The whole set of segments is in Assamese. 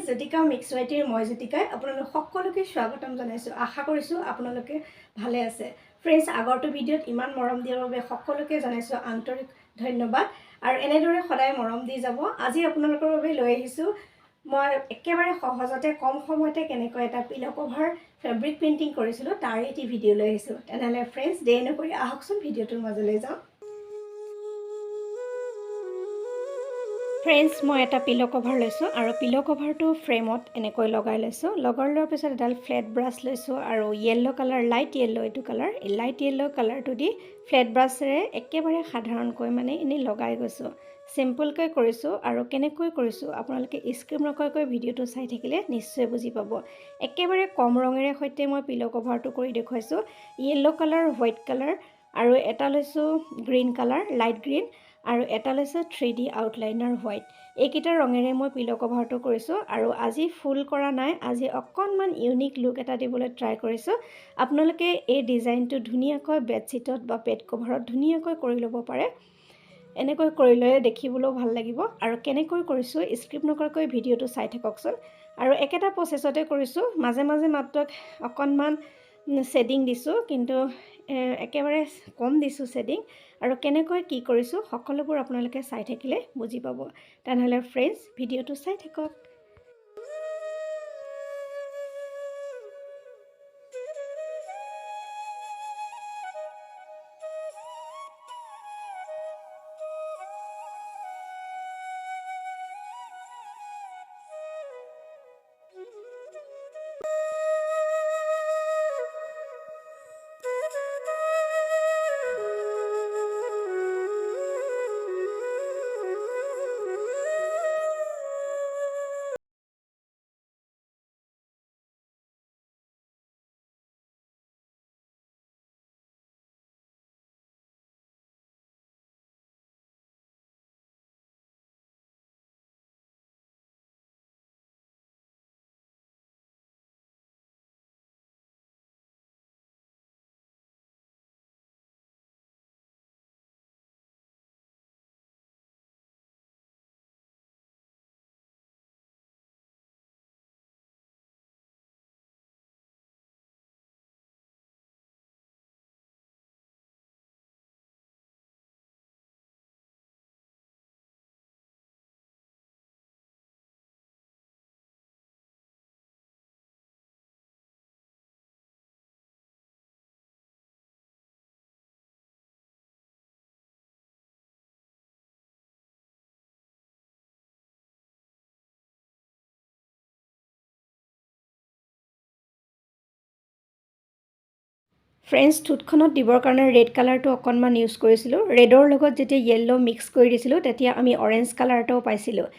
Jyotikamixyt মই জ্যোতিকাই আপোনালোক সকলোকে স্বাগতম জনাইছো আশা কৰিছো আপোনালোকে ভালে আছে फ्रेंड्स আগৰটো ভিডিঅ'ত ইমান মৰম দিয়াৰ বাবে সকলোকে জনাইছো আন্তৰিক ধন্যবাদ আৰু এনেদৰে সদায় মৰম দি যাব আজি আপোনালোকৰ বাবে লৈ আহিছো মই একেবাৰে সহজতে কম সময়তে কেনেকৈ এটা পিলো কভাৰ ফেব্ৰিক পেইন্টিং কৰিছিলো তাৰ এটি ভিডিঅ' লৈ আহিছো তেনেহলে फ्रेंड्स দেৰি নকৰি আহকচোন ভিডিঅ'টোৰ মাজলৈ যাওঁ फ्रेंड्स मैं এটা पिलो कभार लैसो और पिलो कभार तो फ्रेमत एनेक लगाई लैसो लगार लोৱাৰ পিছত এডাল फ्लैट ब्राश लैसो और येलो कलर लाइट येलो एटु colour light yellow colour to the flat ब्राशेरे एकेबारे साधारणকৈ মানে এনে लगाई গৈছো सिम्पलকৈ কৰিছো আৰু কেনেকৈ কৰিছো আপোনালোকে স্ক্ৰীন ৰখাকৈ ভিডিওটো চাই থাকিলে নিশ্চয় বুজি পাব একেবাৰে কম ৰঙেৰে সৈতে মই পিলো কভাৰটো কৰি দেখুৱাইছো येलो कलर व्हाइट कलर আৰু এটা লৈছো গ্ৰীন कलर लाइट ग्रीन আৰু এটা লৈছো 3D আউটলাইনাৰ হোৱাইট এইকেইটা ৰঙেৰে মই পিলো কভাৰটো কৰিছো আৰু আজি ফুল কৰা নাই আজি অকনমান ইউনিক লুক এটা দিবলৈ ট্ৰাই কৰিছো আপোনালোকে এই ডিজাইনটো ধুনিয়াকৈ বেডশিটত বা পেড কভাৰত ধুনিয়াকৈ কৰি ল'ব পাৰে এনেকৈ কৰিলে দেখিবলৈ ভাল লাগিব আৰু কেনেকৈ কৰিছো স্ক্ৰিপ্ট নকৰাকৈ ভিডিওটো চাই থাককচোন আৰু একেটা প্ৰসেছতে কৰিছো মাজে মাজে মাত্ৰ অকনমান শেডিং দিছো কিন্তু একেবাৰে কম দিছো শেডিং আৰু কেনেকৈ কি কৰিছো সকলোবোৰ আপোনালোকে চাই থাকিলে বুজি পাব তেনেহলে फ्रेंड्स ভিডিওটো চাই থাকক फ्रेंड्स ठुटखনত দিবৰ কাৰণে ৰেড কালাৰটো অকনমান ইউজ কৰিছিলো ৰেডৰ লগত যেতিয়া येलो মিক্স কৰি দিছিলো তেতিয়া আমি অৰেঞ্জ কালাৰটো পাইছিলো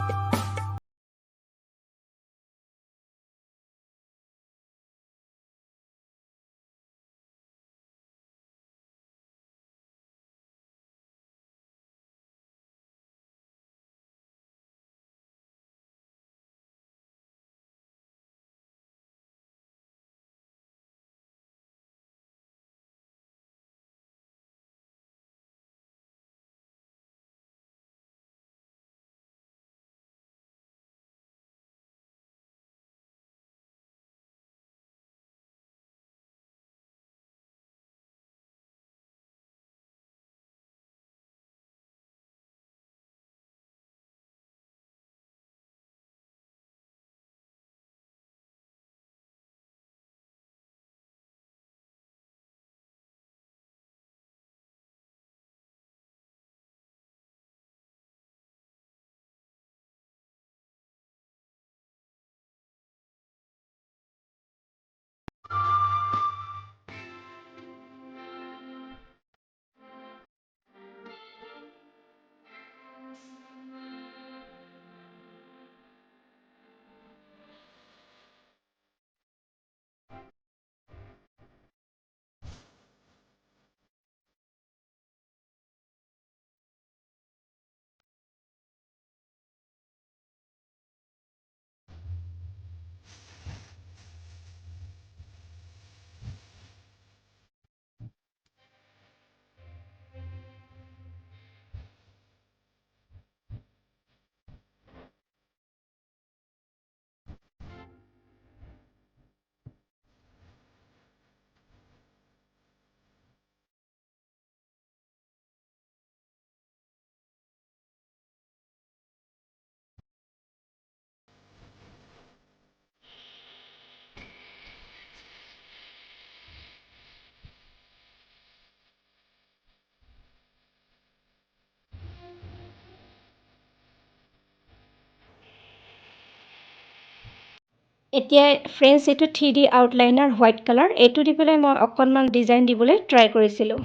এতিয়া ফ্ৰেণ্ডছ এইটো 3D আউটলাইনাৰ হোৱাইট কালাৰ এইটো দি পেলাই মই অকণমান ডিজাইন দিবলৈ ট্ৰাই কৰিছিলোঁ।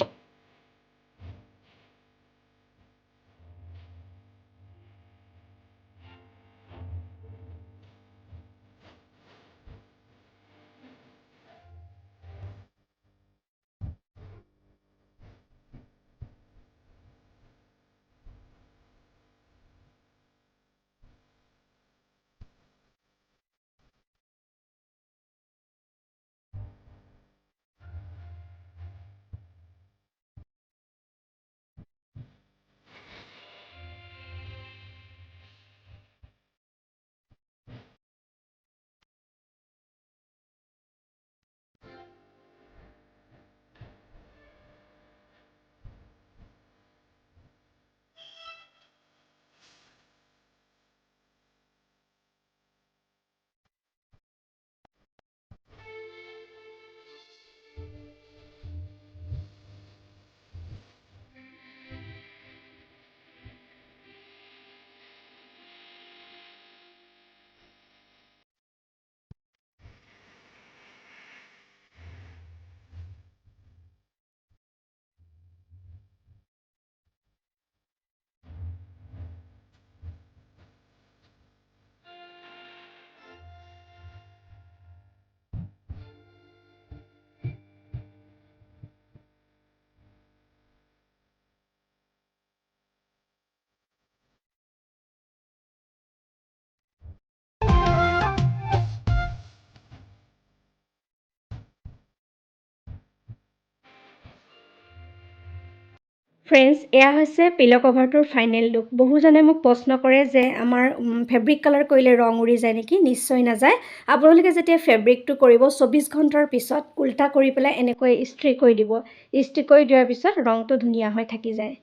ফ্ৰেণ্ডছ, এয়া হৈছে পিলো কভাৰটোৰ ফাইনেল লুক। বহুজনে মোক প্ৰশ্ন কৰে যে আমাৰ ফেব্ৰিক কালাৰ কৰিলে ৰং উৰি যায় নেকি? নিশ্চয় নাযায়। আপোনালোকে যেতিয়া ফেব্ৰিকটো কৰিব 24 ঘণ্টাৰ পিছত উল্টা কৰি পেলাই এনেকৈ ইস্ত্ৰি কৰি দিব। ইস্ত্ৰি কৰি দিয়াৰ পিছত ৰংটো ধুনীয়া হৈ থাকি যায়।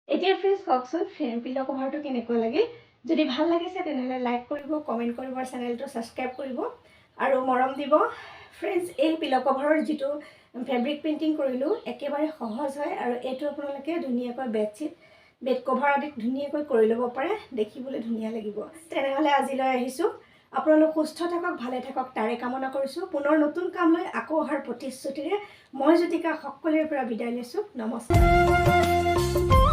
এতিয়া ফ্ৰেণ্ডছ কওকচোন পিলো কভাৰটো কেনেকুৱা লাগিল? যদি ভাল লাগিছে তেনেহ'লে লাইক কৰিব, কমেণ্ট কৰিব আৰু চেনেলটো ছাবস্ক্ৰাইব কৰিব আৰু মৰম দিব। ফ্ৰেণ্ডছ, এই পিলো কভাৰৰ যিটো ফেব্ৰিক পেইণ্টিং কৰিলোঁ একেবাৰে সহজ হয় আৰু এইটো আপোনালোকে ধুনীয়াকৈ বেড কভাৰ আদিত ধুনীয়াকৈ কৰি ল'ব পাৰে, দেখিবলৈ ধুনীয়া লাগিব। তেনেহ'লে আজিলৈ আহিছোঁ। আপোনালোক সুস্থ থাকক, ভালে থাকক তাৰে কামনা কৰিছোঁ। পুনৰ নতুন কাম লৈ আকৌ অহাৰ প্ৰতিশ্ৰুতিৰে মই জ্যোতিকা সকলোৰে পৰা বিদায় লৈছোঁ। নমস্কাৰ।